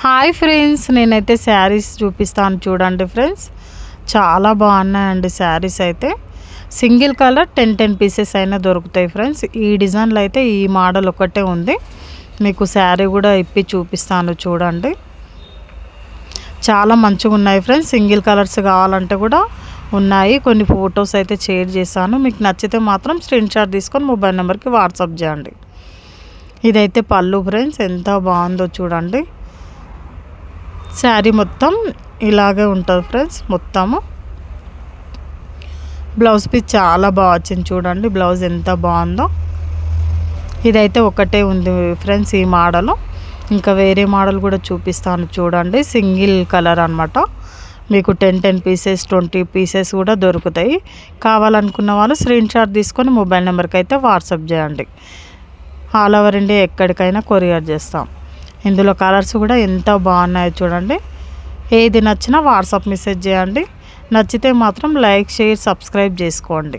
Hi friends, నేనైతే శారీస్ చూపిస్తాను చూడండి ఫ్రెండ్స్. చాలా బాగున్నాయండి శారీస్ అయితే. సింగిల్ కలర్ 10 పీసెస్ అయినా దొరుకుతాయి ఫ్రెండ్స్. ఈ డిజైన్లో అయితే ఈ మోడల్ ఒకటే ఉంది. మీకు శారీ కూడా ఇప్పి చూపిస్తాను చూడండి. చాలా మంచిగా ఉన్నాయి ఫ్రెండ్స్. సింగిల్ కలర్స్ కావాలంటే కూడా ఉన్నాయి. కొన్ని ఫొటోస్ అయితే షేర్ చేశాను. మీకు నచ్చితే మాత్రం స్క్రీన్ షాట్ తీసుకొని మొబైల్ నెంబర్కి వాట్సాప్ చేయండి. ఇదైతే పళ్ళు ఫ్రెండ్స్, ఎంత బాగుందో చూడండి. శారీ మొత్తం ఇలాగే ఉంటుంది ఫ్రెండ్స్. మొత్తము బ్లౌజ్ పీస్ చాలా బాగా వచ్చింది చూడండి. బ్లౌజ్ ఎంత బాగుందో. ఇదైతే ఒకటే ఉంది ఫ్రెండ్స్ ఈ మోడలు. ఇంకా వేరే మోడల్ కూడా చూపిస్తాను చూడండి. సింగిల్ కలర్ అనమాట. మీకు 10 పీసెస్ 20 పీసెస్ కూడా దొరుకుతాయి. కావాలనుకున్న వాళ్ళు స్క్రీన్ షాట్ తీసుకొని మొబైల్ నెంబర్కి అయితే వాట్సాప్ చేయండి. ఆల్ ఓవర్ ఇండియా ఎక్కడికైనా కొరియర్ చేస్తాం. ఇందులో కలర్స్ కూడా ఎంత బాగున్నాయో చూడండి. ఏది నచ్చినా వాట్సాప్ మెసేజ్ చేయండి. నచ్చితే మాత్రం లైక్, షేర్, సబ్స్క్రైబ్ చేసుకోండి.